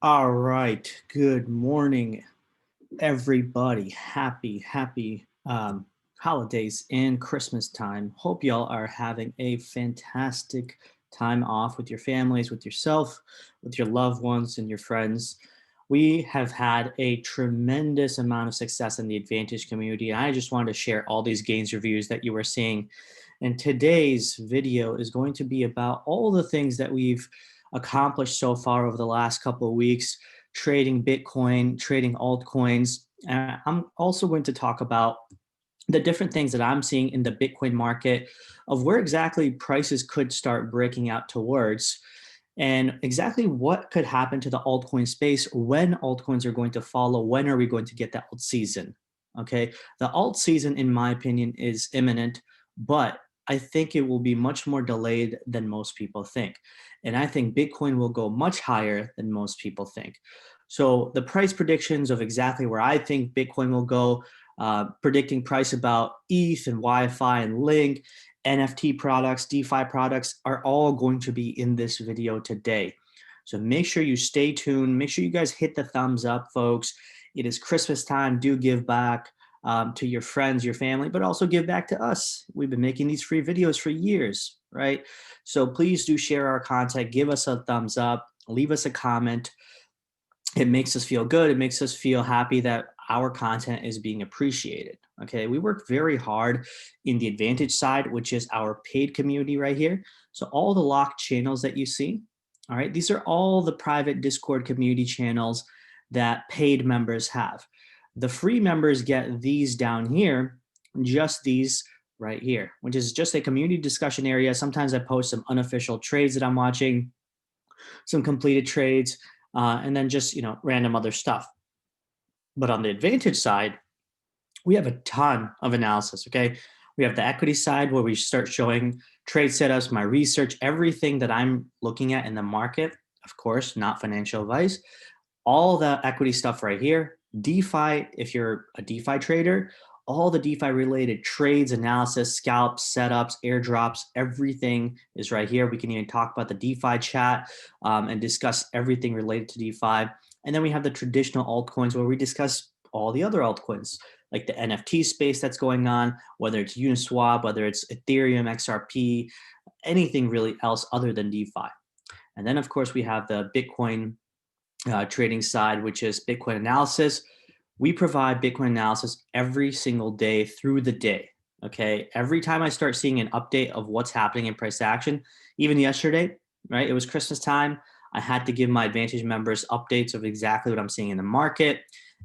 All right. Good morning, everybody. Happy holidays and Christmas time. Hope y'all are having a fantastic time off with your families, with yourself, with your loved ones and your friends. We have had a tremendous amount of success in the Advantage community. I just wanted to share all these gains reviews that you were seeing. And today's video is going to be about all the things that we've accomplished so far over the last couple of weeks, trading Bitcoin, trading altcoins. And I'm also going to talk about the different things that I'm seeing in the Bitcoin market of where exactly prices could start breaking out towards and exactly what could happen to the altcoin space, when altcoins are going to follow, when are we going to get the alt season, okay? The alt season, in my opinion, is imminent, but I think it will be much more delayed than most people think. And I think Bitcoin will go much higher than most people think. So the price predictions of exactly where I think Bitcoin will go, predicting price about ETH and Wi-Fi and Link, NFT products, DeFi products are all going to be in this video today. So make sure you stay tuned. Make sure you guys hit the thumbs up, folks. It is Christmas time. Do give back to your friends, your family, but also give back to us. We've been making these free videos for years, right? So please do share our content. Give us a thumbs up. Leave us a comment. It makes us feel good. It makes us feel happy that our content is being appreciated. Okay, we work very hard in the Advantage side, which is our paid community right here. So all the locked channels that you see, all right, these are all the private Discord community channels that paid members have. The free members get these down here, just these right here, which is just a community discussion area. Sometimes I post some unofficial trades that I'm watching, some completed trades, and then just, random other stuff. But on the Advantage side, we have a ton of analysis, okay? We have the equity side where we start showing trade setups, my research, everything that I'm looking at in the market, of course, not financial advice, all the equity stuff right here. DeFi, if you're a DeFi trader, all the DeFi related trades, analysis, scalps, setups, airdrops, everything is right here. We can even talk about the DeFi chat and discuss everything related to DeFi. And then we have the traditional altcoins where we discuss all the other altcoins, like the NFT space that's going on, whether it's Uniswap, whether it's Ethereum, XRP, anything really else other than DeFi. And then, of course, we have the Bitcoin trading side, which is Bitcoin analysis. We provide Bitcoin analysis every single day through the day, okay? Every time I start seeing an update of what's happening in price action, even yesterday, right? It was Christmas time. I had to give my Advantage members updates of exactly what I'm seeing in the market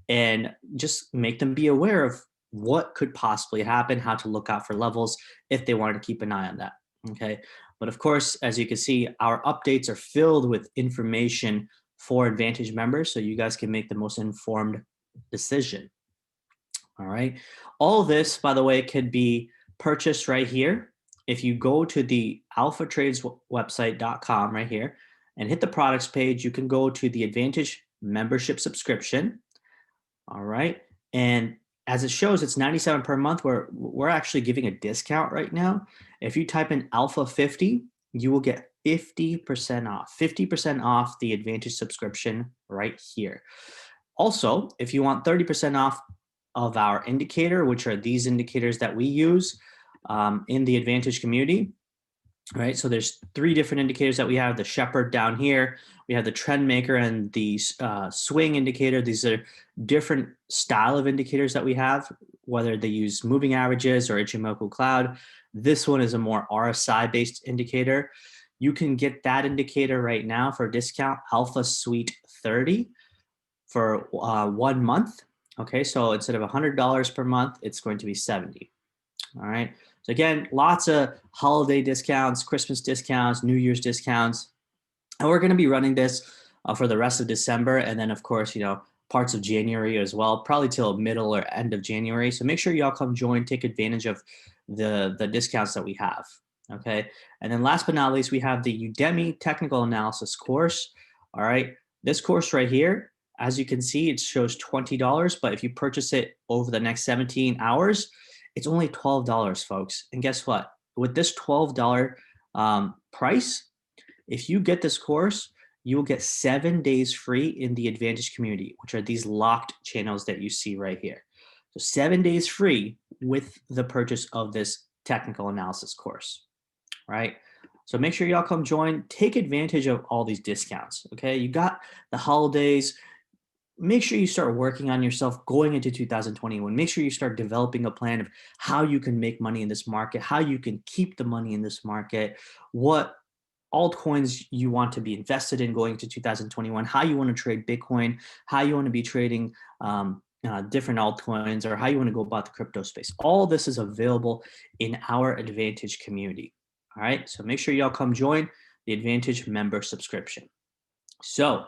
and just make them be aware of what could possibly happen, how to look out for levels if they wanted to keep an eye on that, okay? But of course, as you can see, our updates are filled with information for Advantage members so you guys can make the most informed decision. All right. All this, by the way, could be purchased right here. If you go to the alphatradeswebsite.com right here and hit the products page, you can go to the Advantage membership subscription. All right. And as it shows, it's $97 per month. We're actually giving a discount right now. If you type in Alpha 50, you will get 50% off, 50% off the Advantage subscription right here. Also, if you want 30% off of our indicator, which are these indicators that we use in the Advantage community, right? So there's 3 different indicators that we have. The Shepherd down here, we have the Trend Maker and the Swing indicator. These are different style of indicators that we have, whether they use moving averages or Ichimoku Cloud. This one is a more RSI-based indicator. You can get that indicator right now for a discount, Alpha Suite 30 for 1 month. Okay, so instead of $100 per month, it's going to be 70. All right. So again, lots of holiday discounts, Christmas discounts, New Year's discounts. And we're going to be running this for the rest of December. And then, of course, parts of January as well, probably till middle or end of January. So make sure y'all come join, take advantage of the discounts that we have. Okay. And then last but not least, we have the Udemy technical analysis course. All right. This course right here, as you can see, it shows $20, but if you purchase it over the next 17 hours, it's only $12, folks. And guess what? With this $12 price, if you get this course, you will get 7 days free in the Advantage community, which are these locked channels that you see right here. So 7 days free with the purchase of this technical analysis course, right? So make sure y'all come join, take advantage of all these discounts, okay? You got the holidays. Make sure you start working on yourself going into 2021. Make sure you start developing a plan of how you can make money in this market, how you can keep the money in this market, what altcoins you want to be invested in going to 2021, how you want to trade Bitcoin, how you want to be trading different altcoins, or how you want to go about the crypto space. All this is available in our Advantage community. All right, so make sure y'all come join the Advantage member subscription. So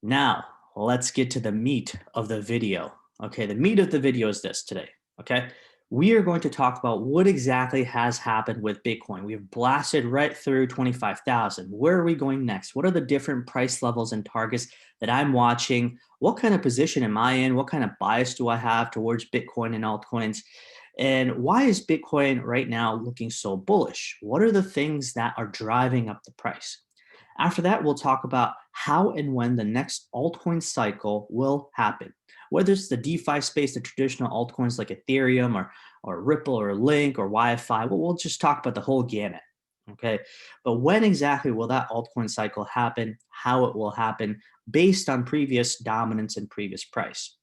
now let's get to the meat of the video. Okay, the meat of the video is this today. Okay, we are going to talk about what exactly has happened with Bitcoin. We've blasted right through 25,000. Where are we going next? What are the different price levels and targets that I'm watching? What kind of position am I in? What kind of bias do I have towards Bitcoin and altcoins? And why is Bitcoin right now looking so bullish? What are the things that are driving up the price? After that, we'll talk about how and when the next altcoin cycle will happen. Whether it's the DeFi space, the traditional altcoins like Ethereum or Ripple or Link or Wi-Fi, we'll just talk about the whole gamut. Okay, but when exactly will that altcoin cycle happen? How it will happen based on previous dominance and previous price.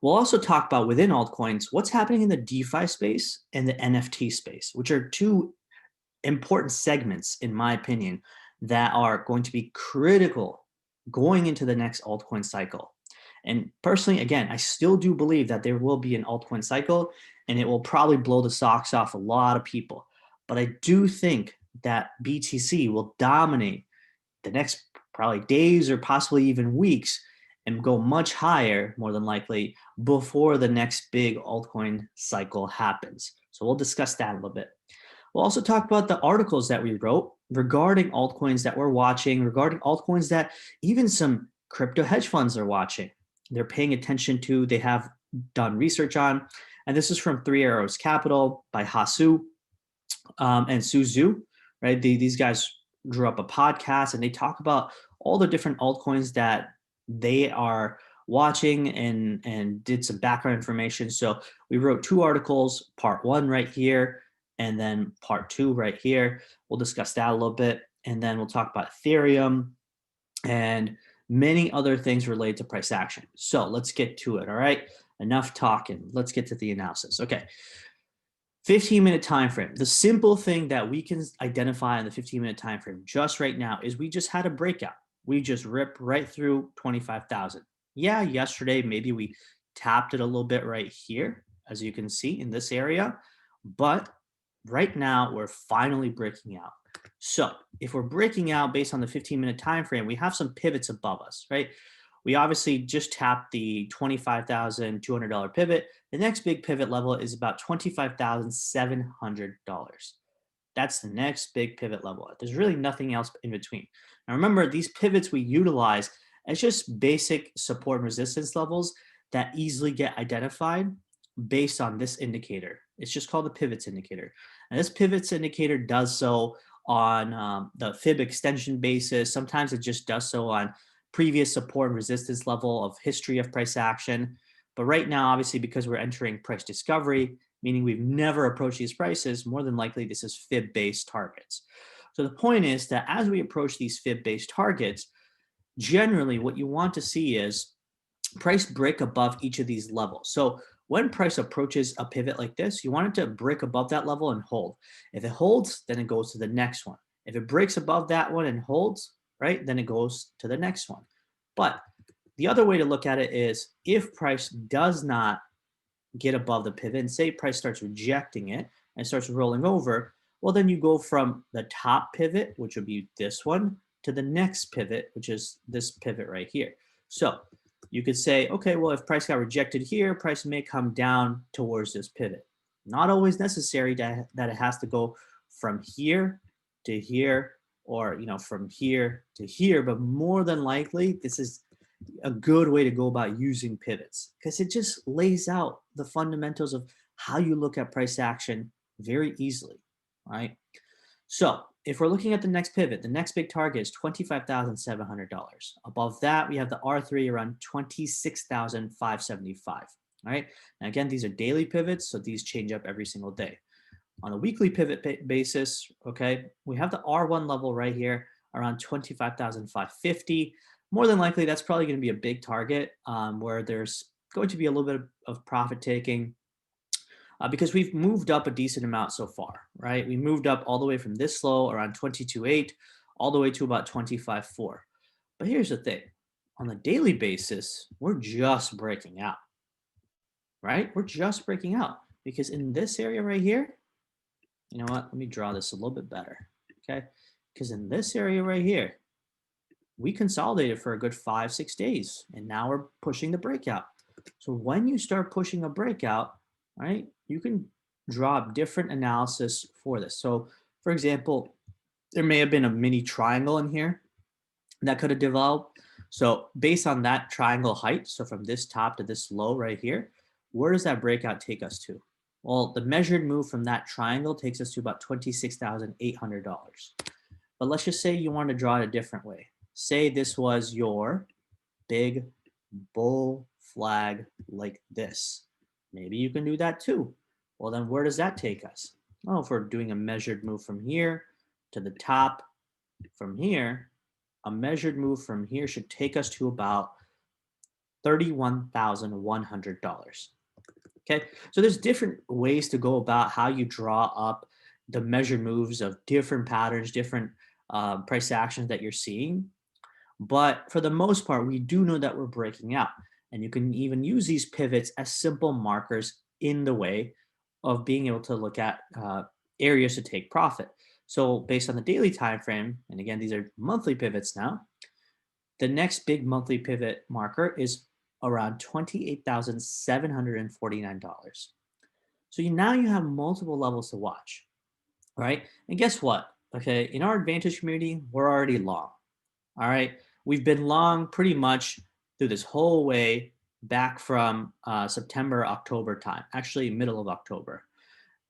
We'll also talk about within altcoins, what's happening in the DeFi space and the NFT space, which are two important segments, in my opinion, that are going to be critical going into the next altcoin cycle. And personally, again, I still do believe that there will be an altcoin cycle and it will probably blow the socks off a lot of people. But I do think that BTC will dominate the next probably days or possibly even weeks and go much higher, more than likely, before the next big altcoin cycle happens. So we'll discuss that a little bit. We'll also talk about the articles that we wrote regarding altcoins that we're watching, regarding altcoins that even some crypto hedge funds are watching. They're paying attention to, they have done research on. And this is from Three Arrows Capital by Hasu and Suzu, right? These guys drew up a podcast and they talk about all the different altcoins that they are watching and did some background information. So we wrote 2 articles, part 1 right here, and then part 2 right here. We'll discuss that a little bit. And then we'll talk about Ethereum and many other things related to price action. So let's get to it. All right. Enough talking. Let's get to the analysis. Okay. 15-minute time frame. The simple thing that we can identify in the 15-minute time frame just right now is we just had a breakout. We just ripped right through 25,000. Yeah, yesterday maybe we tapped it a little bit right here, as you can see in this area, but right now we're finally breaking out. So if we're breaking out based on the 15-minute time frame, we have some pivots above us, right? We obviously just tapped the $25,200 pivot. The next big pivot level is about $25,700. That's the next big pivot level. There's really nothing else in between. Now remember, these pivots we utilize as just basic support and resistance levels that easily get identified based on this indicator. It's just called the pivots indicator. And this pivots indicator does so on the fib extension basis. Sometimes it just does so on previous support and resistance level of history of price action. But right now, obviously, because we're entering price discovery, meaning we've never approached these prices, more than likely this is fib-based targets. So the point is that as we approach these fib-based targets, generally what you want to see is price break above each of these levels. So when price approaches a pivot like this, you want it to break above that level and hold. If it holds, then it goes to the next one. If it breaks above that one and holds, right, then it goes to the next one. But The other way to look at it is if price does not get above the pivot and say price starts rejecting it and starts rolling over, well, then you go from the top pivot, which would be this one, to the next pivot, which is this pivot right here. So you could say, okay, well, if price got rejected here, price may come down towards this pivot. Not always necessary that it has to go from here to here or from here to here, but more than likely, this is a good way to go about using pivots because it just lays out the fundamentals of how you look at price action very easily, right? So if we're looking at the next pivot, the next big target is $25,700. Above that, we have the R3 around 26,575. All right. And again, these are daily pivots, so these change up every single day. On a weekly pivot basis, okay, we have the R1 level right here around 25,550. More than likely, that's probably going to be a big target where there's going to be a little bit of profit taking because we've moved up a decent amount so far, right? We moved up all the way from this low around 22.8 all the way to about 25.4. But here's the thing. On the daily basis, we're just breaking out, right? We're just breaking out because in this area right here, you know what? Let me draw this a little bit better, okay? Because in this area right here, we consolidated for a good 5-6 days, and now we're pushing the breakout. So when you start pushing a breakout, right, you can draw up different analysis for this. So for example, there may have been a mini triangle in here that could have developed. So based on that triangle height, so from this top to this low right here, where does that breakout take us to? Well, the measured move from that triangle takes us to about $26,800. But let's just say you want to draw it a different way. Say this was your big bull flag like this. Maybe you can do that too. Well, then where does that take us? Oh, if we're doing a measured move from here to the top from here, a measured move from here should take us to about $31,100. Okay, so there's different ways to go about how you draw up the measured moves of different patterns, different price actions that you're seeing. But for the most part, we do know that we're breaking out. And you can even use these pivots as simple markers in the way of being able to look at areas to take profit. So based on the daily time frame, and again, these are monthly pivots now, the next big monthly pivot marker is around $28,749. So now you have multiple levels to watch, right? And guess what? Okay, in our advantage community, we're already long. All right, we've been long pretty much through this whole way back from September, October time, actually middle of October.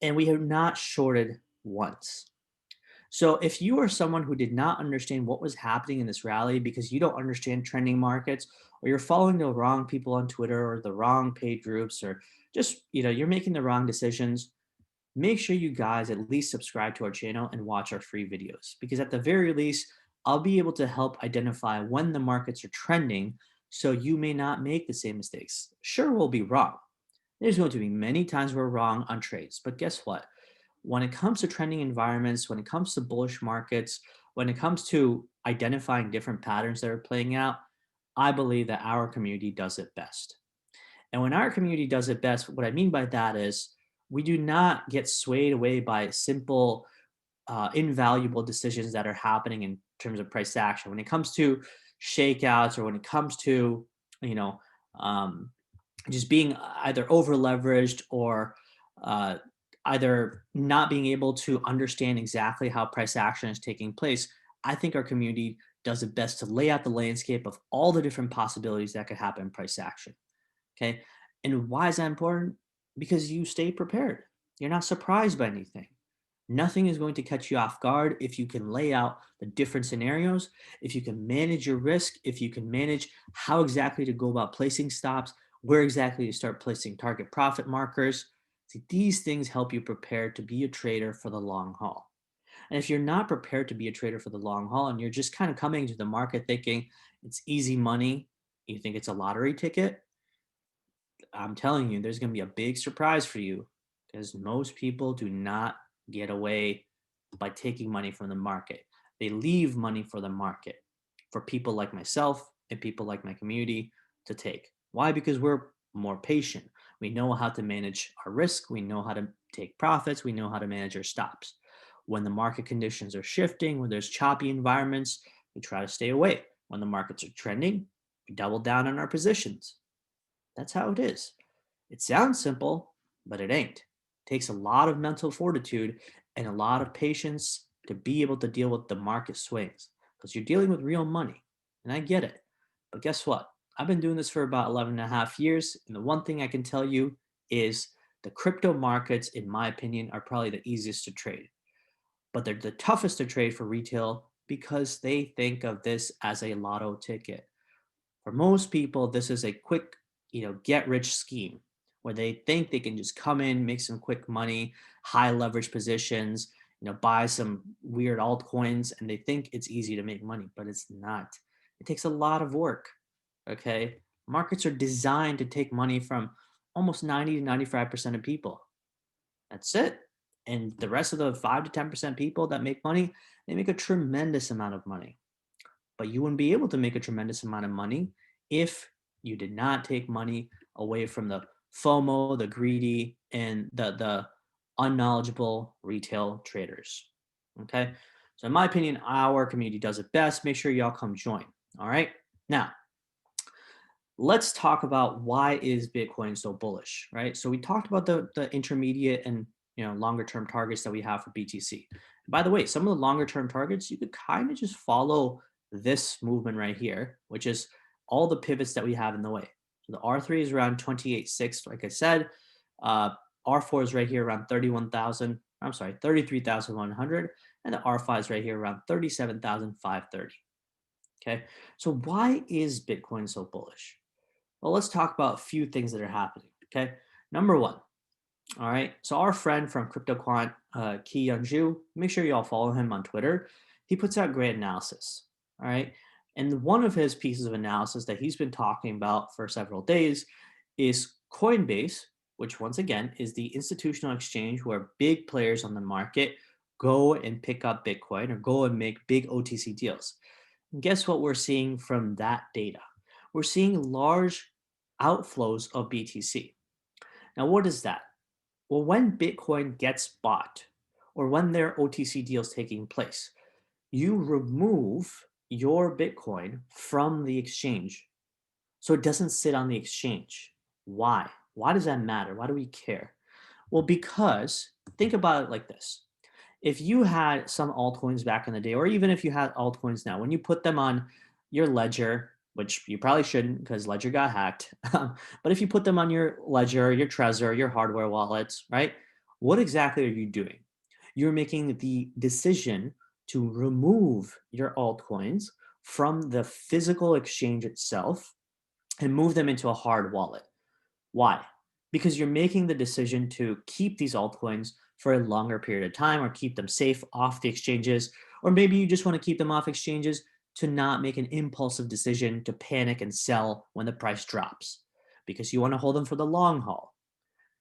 And we have not shorted once. So if you are someone who did not understand what was happening in this rally because you don't understand trending markets, or you're following the wrong people on Twitter or the wrong paid groups, or just, you're making the wrong decisions, make sure you guys at least subscribe to our channel and watch our free videos, because at the very least, I'll be able to help identify when the markets are trending so you may not make the same mistakes. Sure, we'll be wrong. There's going to be many times we're wrong on trades, but guess what? When it comes to trending environments, when it comes to bullish markets, when it comes to identifying different patterns that are playing out, I believe that our community does it best. And when our community does it best, what I mean by that is we do not get swayed away by simple, invaluable decisions that are happening in terms of price action. When it comes to shakeouts or when it comes to, you know, um, just being either over leveraged or either not being able to understand exactly how price action is taking place, I think our community does it best to lay out the landscape of all the different possibilities that could happen in price action. Okay. And why is that important? Because you stay prepared. You're not surprised by anything. Nothing is going to catch you off guard if you can lay out the different scenarios, if you can manage your risk, if you can manage how exactly to go about placing stops, where exactly to start placing target profit markers. See, these things help you prepare to be a trader for the long haul. And if you're not prepared to be a trader for the long haul and you're just kind of coming to the market thinking it's easy money, you think it's a lottery ticket, I'm telling you, there's going to be a big surprise for you because most people do not get away by taking money from the market. They leave money for the market. For people like myself, and people like my community to take. Why? Because we're more patient. We know how to manage our risk. We know how to take profits. We know how to manage our stops. When the market conditions are shifting, when there's choppy environments, we try to stay away. When the markets are trending, we double down on our positions. That's how it is. It sounds simple, but it ain't. It takes a lot of mental fortitude and a lot of patience to be able to deal with the market swings because you're dealing with real money. And I get it. But guess what? I've been doing this for about 11 and a half years. And the one thing I can tell you is the crypto markets, in my opinion, are probably the easiest to trade. But they're the toughest to trade for retail because they think of this as a lotto ticket. For most people, this is a quick, get rich scheme where they think they can just come in, make some quick money, high leverage positions, buy some weird altcoins, and they think it's easy to make money, but it's not. It takes a lot of work. Okay. Markets are designed to take money from almost 90 to 95% of people. That's it. And the rest of the 5 to 10% people that make money, they make a tremendous amount of money. But you wouldn't be able to make a tremendous amount of money if you did not take money away from the FOMO, the greedy, and the unknowledgeable retail traders. Okay. So in my opinion, our community does it best. Make sure y'all come join. All right. Now, let's talk about why is Bitcoin so bullish, right? So we talked about the intermediate and longer term targets that we have for BTC. By the way, some of the longer term targets, you could kind of just follow this movement right here, which is all the pivots that we have in the way. So the R3 is around 28.6, like I said. R4 is right here around 31,000. I'm sorry, 33,100, and the R5 is right here around 37,530. Okay, so why is Bitcoin so bullish? Well, let's talk about a few things that are happening. Okay, number one. All right, so our friend from CryptoQuant, Ki Youngju, make sure you all follow him on Twitter. He puts out great analysis. All right, and one of his pieces of analysis that he's been talking about for several days is Coinbase, which once again is the institutional exchange where big players on the market go and pick up Bitcoin or go and make big OTC deals. And guess what we're seeing from that data? We're seeing large outflows of BTC. Now, what is that? Well, when Bitcoin gets bought or when there are OTC deals taking place, you remove your Bitcoin from the exchange so it doesn't sit on the exchange. Why? Why does that matter? Why do we care? Well, because think about it like this. If you had some altcoins back in the day, or even if you had altcoins now, when you put them on your ledger, which you probably shouldn't because Ledger got hacked, but if you put them on your Ledger, your Trezor, your hardware wallets, right? What exactly are you doing? You're making the decision to remove your altcoins from the physical exchange itself and move them into a hard wallet. Why? Because you're making the decision to keep these altcoins for a longer period of time or keep them safe off the exchanges, or maybe you just want to keep them off exchanges to not make an impulsive decision to panic and sell when the price drops because you want to hold them for the long haul.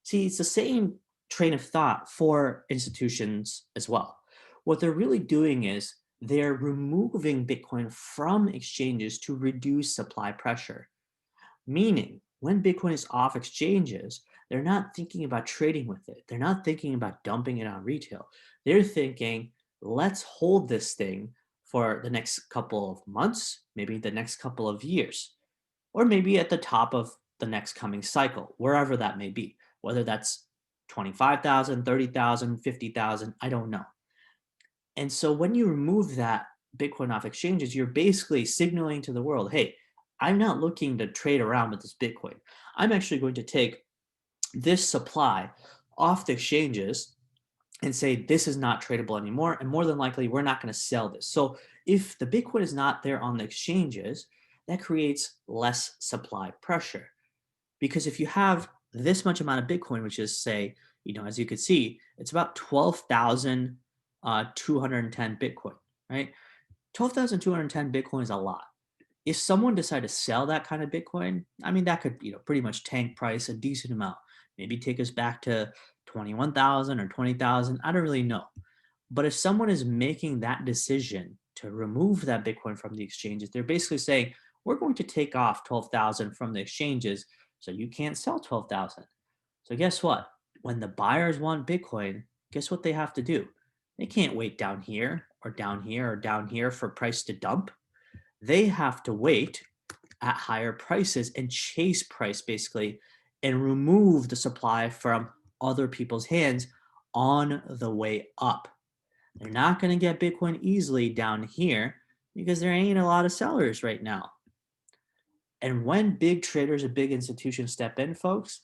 See, it's the same train of thought for institutions as well. What they're really doing is they're removing Bitcoin from exchanges to reduce supply pressure. Meaning, when Bitcoin is off exchanges, they're not thinking about trading with it. They're not thinking about dumping it on retail. They're thinking, let's hold this thing for the next couple of months, maybe the next couple of years, or maybe at the top of the next coming cycle, wherever that may be, whether that's 25,000, 30,000, 50,000, I don't know. And so when you remove that Bitcoin off exchanges, you're basically signaling to the world, hey, I'm not looking to trade around with this Bitcoin. I'm actually going to take this supply off the exchanges and say this is not tradable anymore. And more than likely, we're not going to sell this. So if the Bitcoin is not there on the exchanges, that creates less supply pressure. Because if you have this much amount of Bitcoin, which is say, as you could see, it's about 12,210 Bitcoin, right? 12,210 Bitcoin is a lot. If someone decided to sell that kind of Bitcoin, I mean, that could, pretty much tank price a decent amount. Maybe take us back to 21,000 or 20,000. I don't really know. But if someone is making that decision to remove that Bitcoin from the exchanges, they're basically saying, we're going to take off 12,000 from the exchanges, so you can't sell 12,000. So guess what? When the buyers want Bitcoin, guess what they have to do? They can't wait down here or down here or down here for price to dump. They have to wait at higher prices and chase price basically and remove the supply from other people's hands on the way up. They're not going to get Bitcoin easily down here because there ain't a lot of sellers right now. And when big traders and big institutions step in, folks,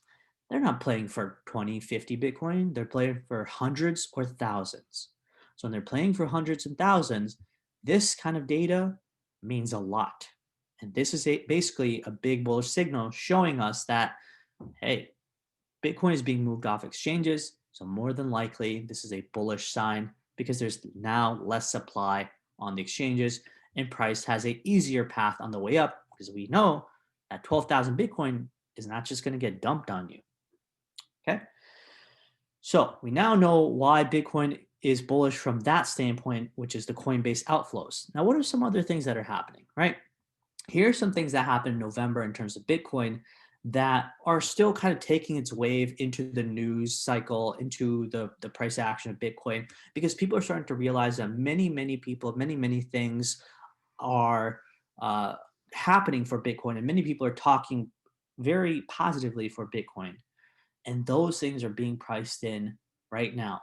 they're not playing for 20, 50 Bitcoin. They're playing for hundreds or thousands. So when they're playing for hundreds and thousands, this kind of data means a lot. And this is basically a big bullish signal showing us that, hey, Bitcoin is being moved off exchanges. So more than likely, this is a bullish sign because there's now less supply on the exchanges and price has an easier path on the way up because we know that 12,000 Bitcoin is not just going to get dumped on you. Okay. So we now know why Bitcoin is bullish from that standpoint, which is the Coinbase outflows. Now, what are some other things that are happening, right? Here are some things that happened in November in terms of Bitcoin that are still kind of taking its wave into the news cycle, into the price action of Bitcoin, because people are starting to realize that many people, many things are happening for Bitcoin, and many people are talking very positively for Bitcoin. And those things are being priced in right now.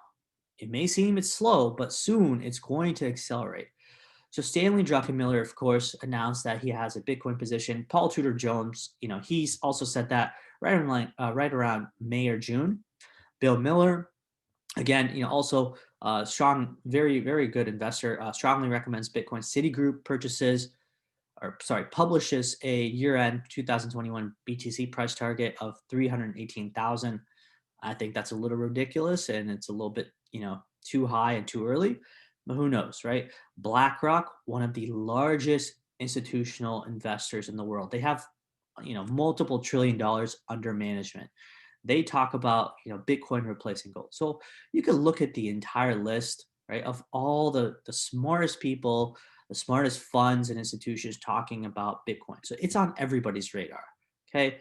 It may seem it's slow, but soon it's going to accelerate. So Stanley Druckenmiller, of course, announced that he has a Bitcoin position. Paul Tudor Jones, he's also said that right around May or June. Bill Miller, again, also strong, very good investor. Strongly recommends Bitcoin. Citigroup publishes a year-end 2021 BTC price target of 318,000. I think that's a little ridiculous and it's a little bit, too high and too early. But who knows, right? BlackRock, one of the largest institutional investors in the world. They have, multiple $1 trillion under management. They talk about, Bitcoin replacing gold. So you can look at the entire list, right, of all the smartest people, the smartest funds and institutions talking about Bitcoin. So it's on everybody's radar. Okay.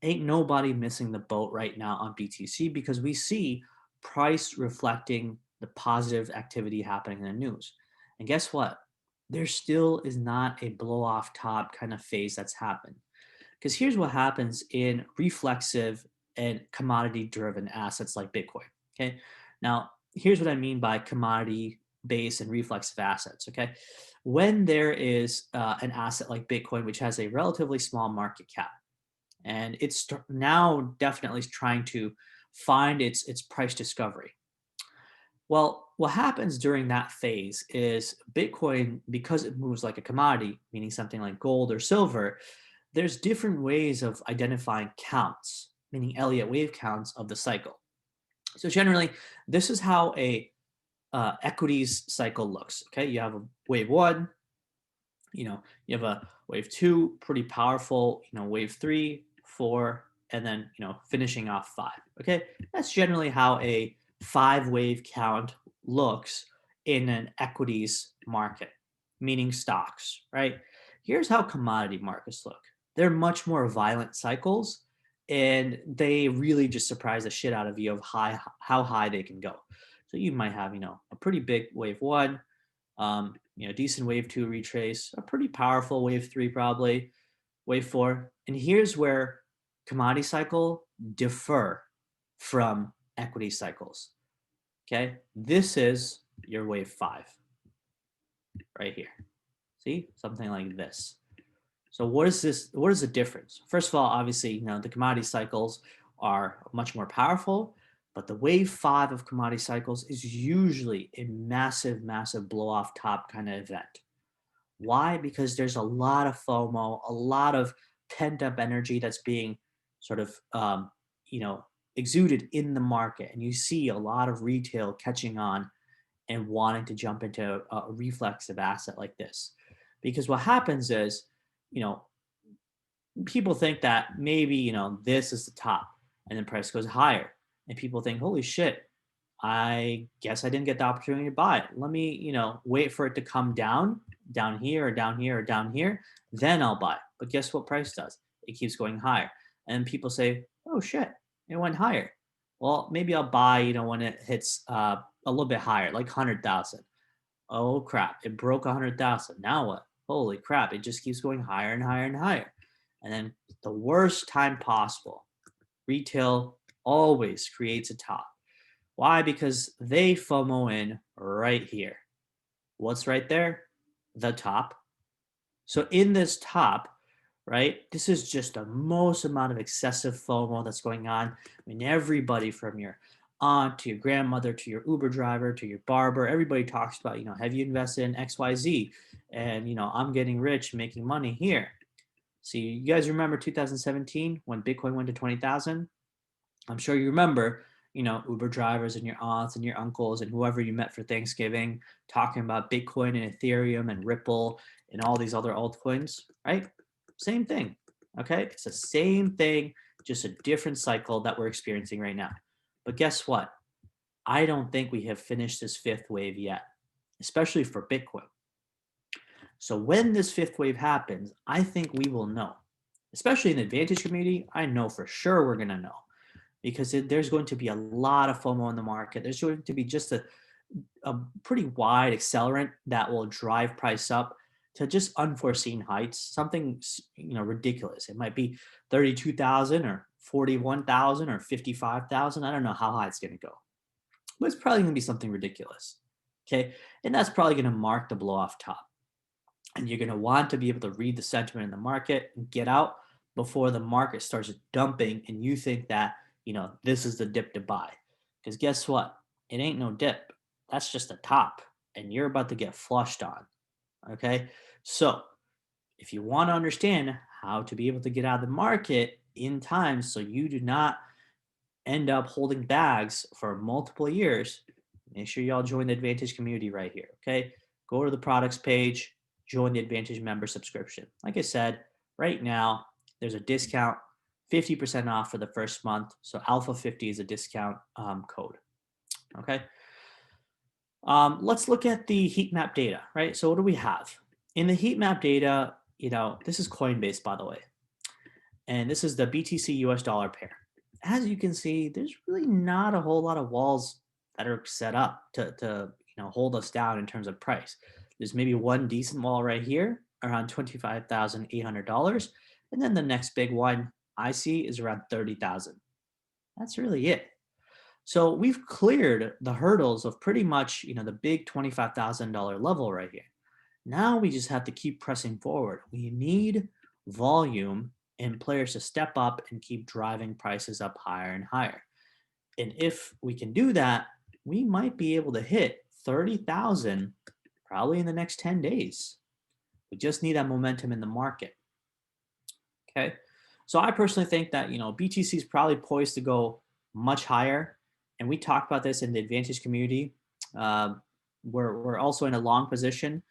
Ain't nobody missing the boat right now on BTC because we see price reflecting the positive activity happening in the news. And guess what? There still is not a blow off top kind of phase that's happened. Because here's what happens in reflexive and commodity driven assets like Bitcoin. Okay. Now, here's what I mean by commodity based and reflexive assets. Okay. When there is an asset like Bitcoin, which has a relatively small market cap, and it's now definitely trying to find its price discovery. Well, what happens during that phase is Bitcoin, because it moves like a commodity, meaning something like gold or silver, there's different ways of identifying counts, meaning Elliott wave counts of the cycle. So generally, this is how a equities cycle looks. Okay, you have a wave one, you have a wave two, pretty powerful, wave three, four, and then, finishing off five. Okay, that's generally how a 5-wave count looks in an equities market, meaning stocks, right? Here's how commodity markets look. They're much more violent cycles, and they really just surprise the shit out of you of how high they can go. So you might have, a pretty big wave one, decent wave two retrace, a pretty powerful wave three, probably wave four. And here's where commodity cycle differ from equity cycles. Okay, this is your wave five right here. See, something like this. So what is this? What is the difference? First of all, obviously, the commodity cycles are much more powerful, but the wave five of commodity cycles is usually a massive blow off top kind of event. Why? Because there's a lot of FOMO, a lot of pent up energy that's being sort of, exuded in the market. And you see a lot of retail catching on and wanting to jump into a reflexive asset like this. Because what happens is, people think that maybe, this is the top and then price goes higher. And people think, holy shit, I guess I didn't get the opportunity to buy it. Let me, wait for it to come down down here or down here or down here, then I'll buy. But guess what price does? It keeps going higher. And people say, oh shit, it went higher. Well, maybe I'll buy, when it hits a little bit higher, like 100,000. Oh crap, it broke 100,000. Now what? Holy crap, it just keeps going higher and higher and higher. And then the worst time possible, retail always creates a top. Why? Because they FOMO in right here. What's right there? The top. So in this top, right, this is just the most amount of excessive FOMO that's going on. I mean, everybody from your aunt to your grandmother to your Uber driver to your barber, everybody talks about, have you invested in XYZ? And, I'm getting rich, making money here. See, you guys remember 2017 when Bitcoin went to 20,000? I'm sure you remember, Uber drivers and your aunts and your uncles and whoever you met for Thanksgiving talking about Bitcoin and Ethereum and Ripple and all these other altcoins, right? Same thing, okay? It's the same thing, just a different cycle that we're experiencing right now. But guess what? I don't think we have finished this fifth wave yet, especially for Bitcoin. So when this fifth wave happens, I think we will know, especially in the Advantage community. I know for sure we're going to know because there's going to be a lot of FOMO in the market. There's going to be just a pretty wide accelerant that will drive price up to just unforeseen heights, something ridiculous. It might be 32,000 or 41,000 or 55,000. I don't know how high it's going to go, but it's probably going to be something ridiculous. Okay, and that's probably going to mark the blow off top. And you're going to want to be able to read the sentiment in the market and get out before the market starts dumping and you think that, this is the dip to buy. Because guess what? It ain't no dip. That's just the top. And you're about to get flushed on. Okay. So if you want to understand how to be able to get out of the market in time so you do not end up holding bags for multiple years, make sure y'all join the Advantage community right here. Okay. Go to the products page, join the Advantage member subscription. Like I said, right now, there's a discount, 50% off for the first month. So Alpha 50 is a discount code. Okay. Let's look at the heat map data, right? So what do we have? In the heat map data, this is Coinbase, by the way. And this is the BTC US dollar pair. As you can see, there's really not a whole lot of walls that are set up to hold us down in terms of price. There's maybe one decent wall right here around $25,800. And then the next big one I see is around 30,000. That's really it. So we've cleared the hurdles of pretty much, the big $25,000 level right here. Now we just have to keep pressing forward. We need volume and players to step up and keep driving prices up higher and higher. And if we can do that, we might be able to hit 30,000 probably in the next 10 days. We just need that momentum in the market. Okay. So I personally think that, BTC is probably poised to go much higher. And we talked about this in the Advantage community. We're also in a long position.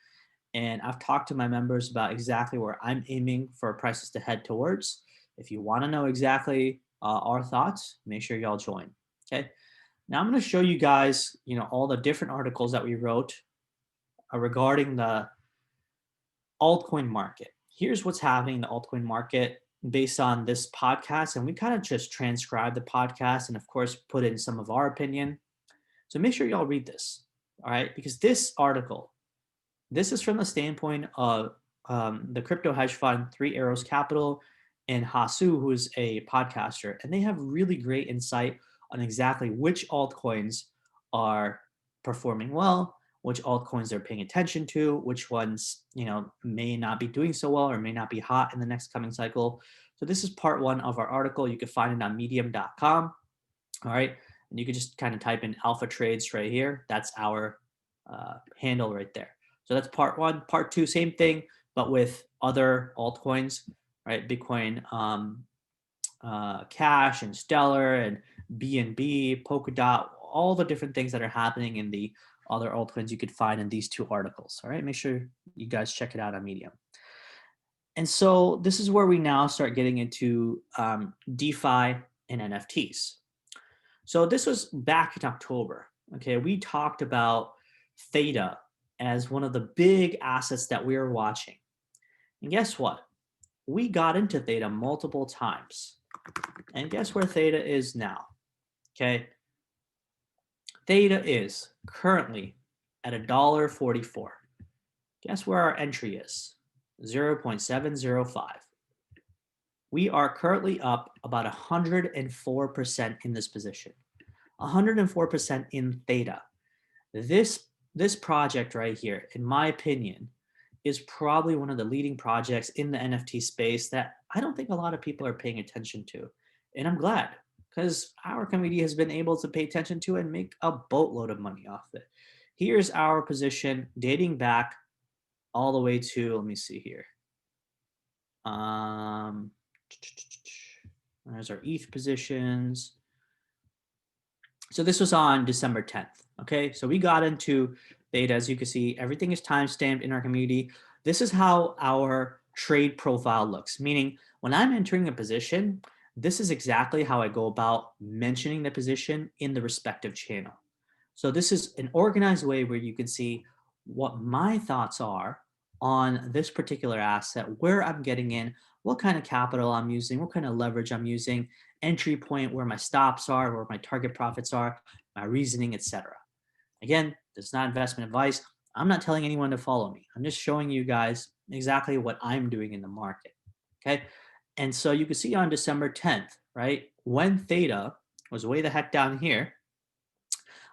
And I've talked to my members about exactly where I'm aiming for prices to head towards. If you want to know exactly our thoughts, make sure y'all join. Okay. Now I'm going to show you guys, all the different articles that we wrote regarding the altcoin market. Here's what's happening in the altcoin market based on this podcast. And we kind of just transcribed the podcast and of course put in some of our opinion. So make sure y'all read this. All right. Because this article, this is from the standpoint of the crypto hedge fund, Three Arrows Capital, and Hasu, who is a podcaster. And they have really great insight on exactly which altcoins are performing well, which altcoins they're paying attention to, which ones, may not be doing so well or may not be hot in the next coming cycle. So this is part one of our article. You can find it on medium.com. All right. And you can just kind of type in alpha trades right here. That's our handle right there. So that's part one. Part two, same thing, but with other altcoins, right? Bitcoin Cash and Stellar and BNB, Polkadot, all the different things that are happening in the other altcoins you could find in these two articles. All right, make sure you guys check it out on Medium. And so this is where we now start getting into DeFi and NFTs. So this was back in October. Okay, we talked about Theta as one of the big assets that we are watching. And guess what? We got into theta multiple times. And guess where theta is now? Okay. Theta is currently at $1.44. Guess where our entry is? 0.705. We are currently up about 104% in this position. 104% in theta. This project right here, in my opinion, is probably one of the leading projects in the NFT space that I don't think a lot of people are paying attention to. And I'm glad, because our community has been able to pay attention to and make a boatload of money off it. Here's our position dating back all the way to, let me see here. There's our ETH positions. So this was on December 10th. Okay, so we got into theta. As you can see, everything is timestamped in our community. This is how our trade profile looks, meaning when I'm entering a position, this is exactly how I go about mentioning the position in the respective channel. So this is an organized way where you can see what my thoughts are on this particular asset, where I'm getting in, what kind of capital I'm using, what kind of leverage I'm using, entry point, where my stops are, where my target profits are, my reasoning, etc. Again, this is not investment advice. I'm not telling anyone to follow me. I'm just showing you guys exactly what I'm doing in the market. Okay. And so you can see on December 10th, right, when theta was way the heck down here,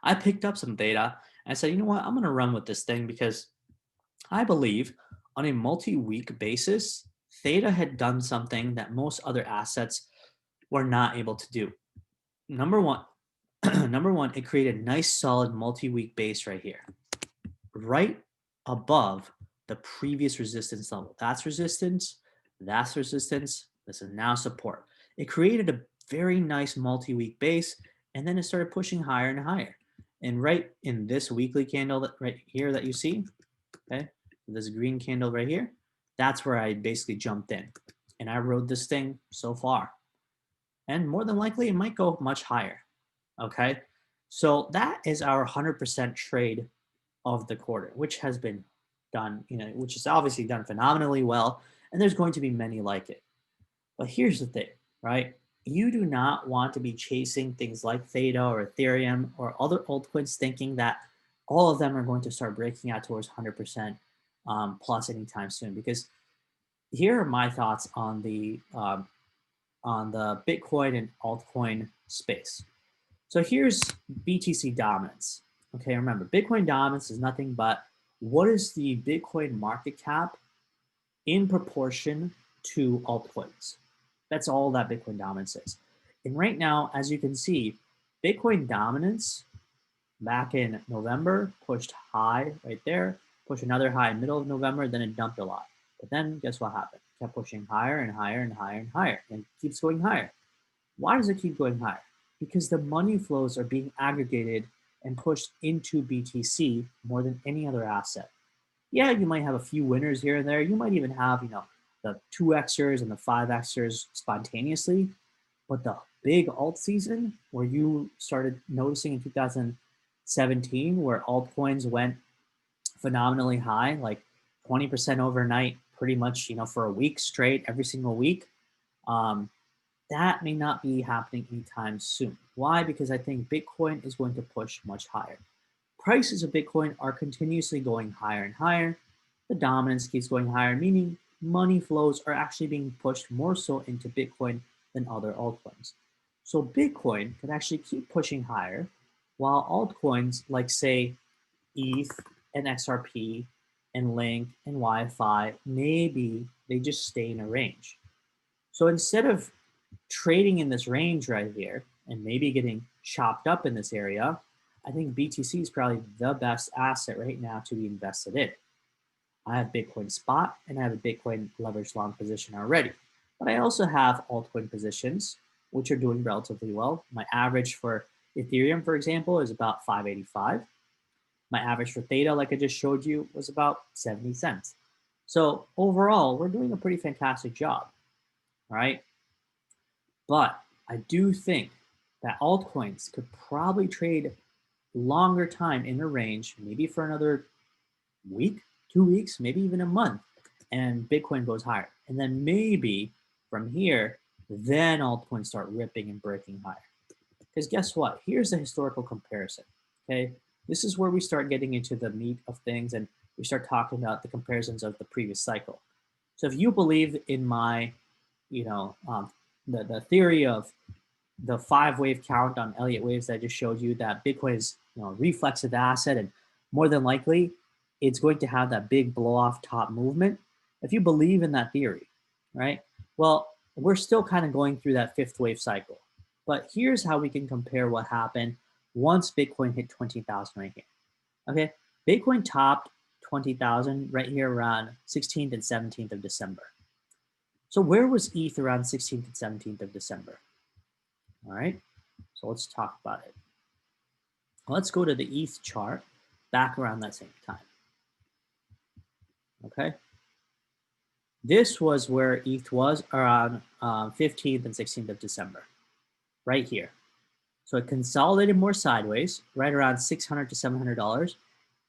I picked up some theta and I said, you know what, I'm going to run with this thing because I believe on a multi-week basis, theta had done something that most other assets were not able to do. Number one, it created a nice solid multi-week base right here, right above the previous resistance level. That's resistance, this is now support. It created a very nice multi-week base, and then it started pushing higher and higher. And right in this weekly candle that right here that you see, okay, this green candle right here, that's where I basically jumped in. And I rode this thing so far. And more than likely, it might go much higher. Okay. So that is our 100% trade of the quarter, which has been done, which is obviously done phenomenally well. And there's going to be many like it. But here's the thing, right? You do not want to be chasing things like Theta or Ethereum or other altcoins thinking that all of them are going to start breaking out towards 100% plus anytime soon. Because here are my thoughts on the Bitcoin and altcoin space. So here's BTC Dominance. Okay, remember, Bitcoin Dominance is nothing but what is the Bitcoin market cap in proportion to altcoins. That's all that Bitcoin Dominance is. And right now, as you can see, Bitcoin Dominance back in November pushed high right there, pushed another high in middle of November, then it dumped a lot. But then guess what happened? It kept pushing higher and higher and higher and higher, and it keeps going higher. Why does it keep going higher? Because the money flows are being aggregated and pushed into BTC more than any other asset. Yeah, you might have a few winners here and there. You might even have, the 2xers and the 5xers spontaneously. But the big alt season where you started noticing in 2017 where altcoins went phenomenally high, like 20% overnight, pretty much, for a week straight, every single week. That may not be happening anytime soon. Why? Because I think Bitcoin is going to push much higher. Prices of Bitcoin are continuously going higher and higher. The dominance keeps going higher, meaning money flows are actually being pushed more so into Bitcoin than other altcoins. So Bitcoin could actually keep pushing higher while altcoins like, say, ETH and XRP and Link and Wi-Fi, maybe they just stay in a range. So instead of trading in this range right here and maybe getting chopped up in this area, I think BTC is probably the best asset right now to be invested in. I have Bitcoin spot and I have a Bitcoin leverage long position already, but I also have altcoin positions, which are doing relatively well. My average for Ethereum, for example, is about 585. My average for Theta, like I just showed you, was about 70 cents. So overall, we're doing a pretty fantastic job, right? But I do think that altcoins could probably trade longer time in a range, maybe for another week, 2 weeks, maybe even a month, and Bitcoin goes higher. And then maybe from here, then altcoins start ripping and breaking higher. Because guess what? Here's the historical comparison. Okay. This is where we start getting into the meat of things and we start talking about the comparisons of the previous cycle. So if you believe in my, you know, the theory of the 5 wave count on Elliott waves that I just showed you, that Bitcoin is, you know, a reflexive asset and more than likely it's going to have that big blow off top movement. If you believe in that theory, right? Well, we're still kind of going through that 5th wave cycle. But here's how we can compare what happened once Bitcoin hit 20,000 right here. Okay, Bitcoin topped 20,000 right here around 16th and 17th of December. So where was ETH around 16th and 17th of December? All right, so let's talk about it. Let's go to the ETH chart back around that same time. Okay, this was where ETH was around 15th and 16th of December, right here. So it consolidated more sideways, right around $600 to $700,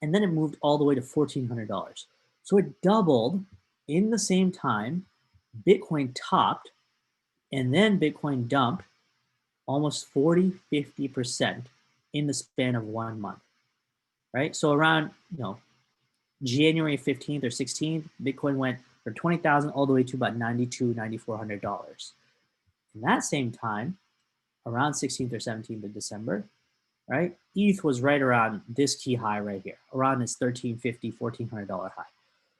and then it moved all the way to $1,400. So it doubled in the same time. Bitcoin topped, and then Bitcoin dumped almost 40, 50% in the span of 1 month, right? So around, January 15th or 16th, Bitcoin went from 20,000 all the way to about $9,200, $9,400. In that same time, around 16th or 17th of December, right? ETH was right around this key high right here, around this $1,350, $1,400 high.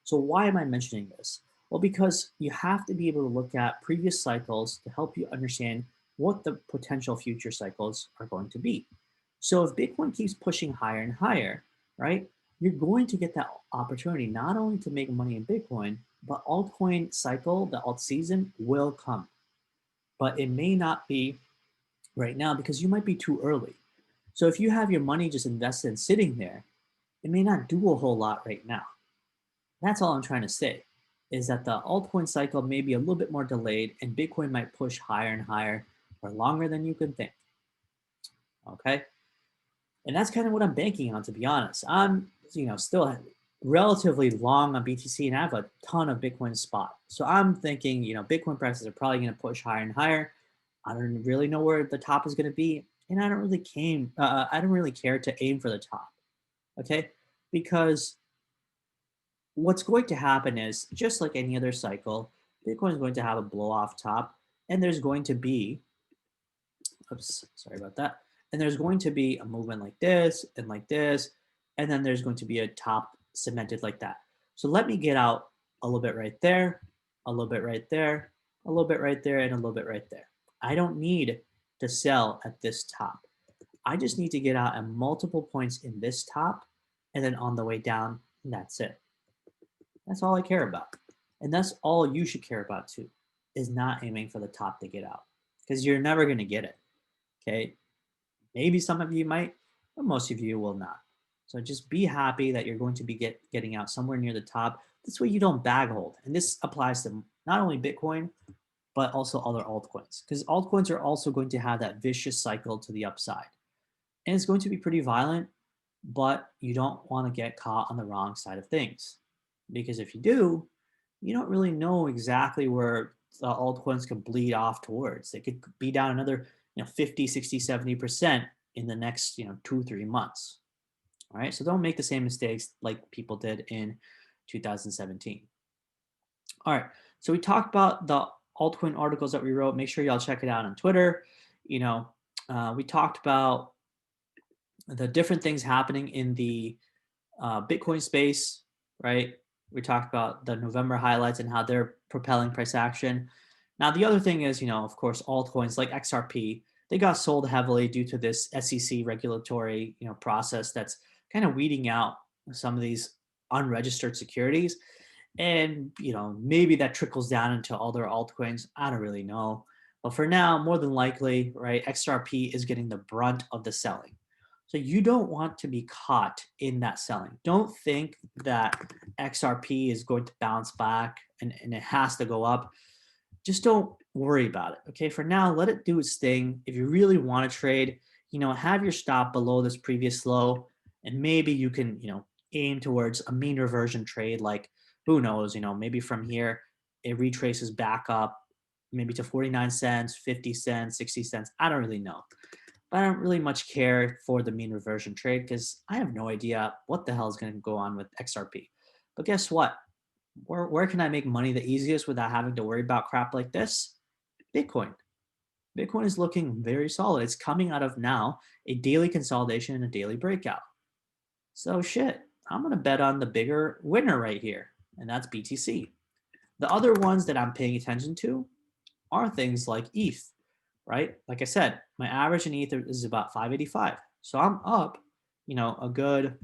So why am I mentioning this? Well, because you have to be able to look at previous cycles to help you understand what the potential future cycles are going to be. So if Bitcoin keeps pushing higher and higher, right, you're going to get that opportunity not only to make money in Bitcoin, but altcoin cycle, the alt season will come. But it may not be right now because you might be too early. So if you have your money just invested and sitting there, it may not do a whole lot right now. That's all I'm trying to say, is that the altcoin cycle may be a little bit more delayed and Bitcoin might push higher and higher for longer than you can think. Okay. And that's kind of what I'm banking on, to be honest. I'm, still relatively long on BTC and I have a ton of Bitcoin spot. So I'm thinking, Bitcoin prices are probably going to push higher and higher. I don't really know where the top is going to be. And I don't really care to aim for the top. Okay. Because what's going to happen is, just like any other cycle, Bitcoin is going to have a blow off top, and there's going to be, oops, sorry about that. And there's going to be a movement like this, and then there's going to be a top cemented like that. So let me get out a little bit right there, a little bit right there, a little bit right there, and a little bit right there. I don't need to sell at this top. I just need to get out at multiple points in this top, and then on the way down, and that's it. That's all I care about. And that's all you should care about too, is not aiming for the top to get out, because you're never going to get it. Okay. Maybe some of you might, but most of you will not. So just be happy that you're going to be getting out somewhere near the top. This way you don't bag hold. And this applies to not only Bitcoin, but also other altcoins, because altcoins are also going to have that vicious cycle to the upside. And it's going to be pretty violent, but you don't want to get caught on the wrong side of things. Because if you do, you don't really know exactly where the altcoins can bleed off towards. They could be down another 50, 60, 70% in the next 2-3 months. All right, so don't make the same mistakes like people did in 2017. All right, so we talked about the altcoin articles that we wrote. Make sure y'all check it out on Twitter. We talked about the different things happening in the Bitcoin space, right? We talked about the November highlights and how they're propelling price action. Now, the other thing is, of course, altcoins like XRP, they got sold heavily due to this SEC regulatory, process that's kind of weeding out some of these unregistered securities. And, maybe that trickles down into other altcoins. I don't really know. But for now, more than likely, right, XRP is getting the brunt of the selling. So you don't want to be caught in that selling. Don't think that XRP is going to bounce back and it has to go up. Just don't worry about it. Okay. For now, let it do its thing. If you really want to trade, have your stop below this previous low, and maybe you can, aim towards a mean reversion trade. Like, who knows, maybe from here it retraces back up maybe to 49 cents, 50 cents, 60 cents. I don't really know. But I don't really much care for the mean reversion trade because I have no idea what the hell is going to go on with XRP. But guess what? Where can I make money the easiest without having to worry about crap like this? Bitcoin. Bitcoin is looking very solid. It's coming out of now a daily consolidation and a daily breakout. So shit, I'm going to bet on the bigger winner right here, and that's BTC. The other ones that I'm paying attention to are things like ETH, right? Like I said, my average in ETH is about 585. So I'm up, a good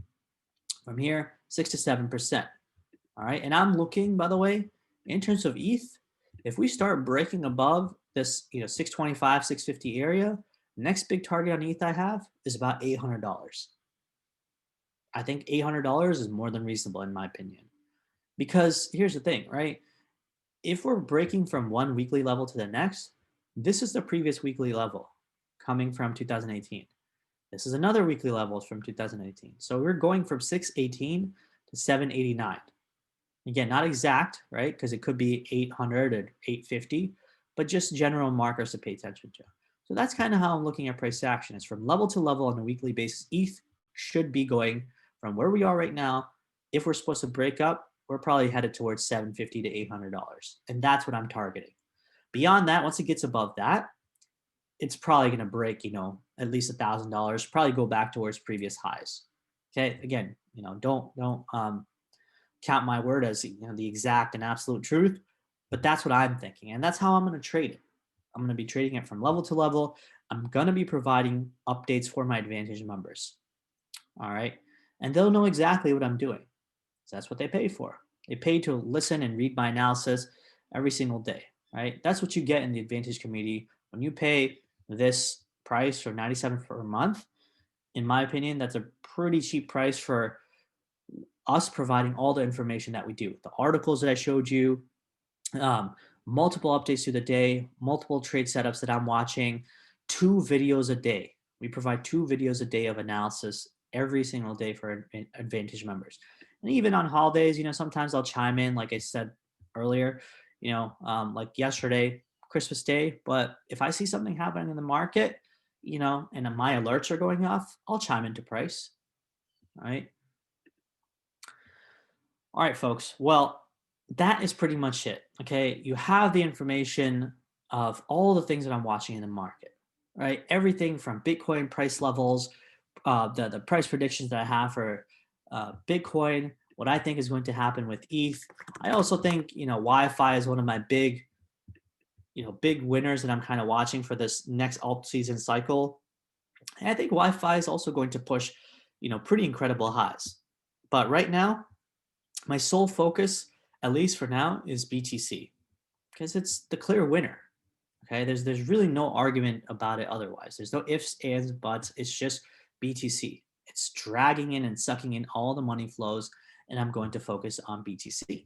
from here 6 to 7%. All right. And I'm looking, by the way, in terms of ETH, if we start breaking above this, 625, 650 area, next big target on ETH I have is about $800. I think $800 is more than reasonable in my opinion. Because here's the thing, right? If we're breaking from one weekly level to the next, this is the previous weekly level coming from 2018. This is another weekly level from 2018. So we're going from 618 to 789. Again, not exact, right? Because it could be 800 or 850, but just general markers to pay attention to. So that's kind of how I'm looking at price action. It's from level to level on a weekly basis. ETH should be going from where we are right now. If we're supposed to break up, we're probably headed towards $750 to $800. And that's what I'm targeting. Beyond that, once it gets above that, it's probably going to break, at least $1,000, probably go back towards previous highs. Okay. Again, don't count my word as the exact and absolute truth, but that's what I'm thinking. And that's how I'm going to trade it. I'm going to be trading it from level to level. I'm going to be providing updates for my Advantage members. All right. And they'll know exactly what I'm doing. So that's what they pay for. They pay to listen and read my analysis every single day, right? That's what you get in the Advantage community. When you pay this price for $97 per month, in my opinion, that's a pretty cheap price for us providing all the information that we do. The articles that I showed you, multiple updates through the day, multiple trade setups that I'm watching, 2 videos a day. We provide 2 videos a day of analysis every single day for Advantage members. And even on holidays, sometimes I'll chime in, like I said earlier, like yesterday, Christmas Day. But if I see something happening in the market, and my alerts are going off, I'll chime into price. All right. All right, folks. Well, that is pretty much it. Okay. You have the information of all the things that I'm watching in the market, right? Everything from Bitcoin price levels, the price predictions that I have for Bitcoin, what I think is going to happen with ETH. I also think, Wi-Fi is one of my big winners that I'm kind of watching for this next alt season cycle. And I think Wi-Fi is also going to push, pretty incredible highs. But right now, my sole focus, at least for now, is BTC because it's the clear winner. Okay, there's really no argument about it otherwise. There's no ifs, ands, buts. It's just BTC. It's dragging in and sucking in all the money flows, and I'm going to focus on BTC.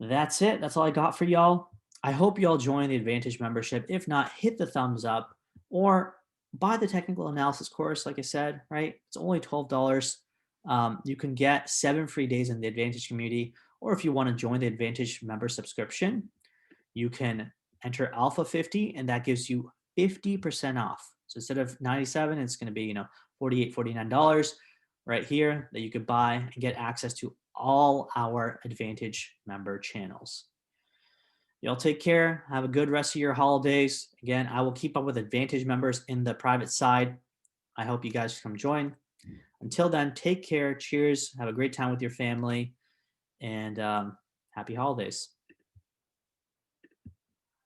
That's it. That's all I got for y'all. I hope y'all join the Advantage membership. If not, hit the thumbs up or buy the technical analysis course. Like I said, right? It's only $12. You can get 7 free days in the Advantage community, or if you want to join the Advantage member subscription, you can enter Alpha 50, and that gives you 50% off. So instead of 97, it's going to be $48, $49 right here that you could buy and get access to all our Advantage member channels. Y'all take care. Have a good rest of your holidays. Again, I will keep up with Advantage members in the private side. I hope you guys come join. Until then, take care. Cheers. Have a great time with your family. And happy holidays.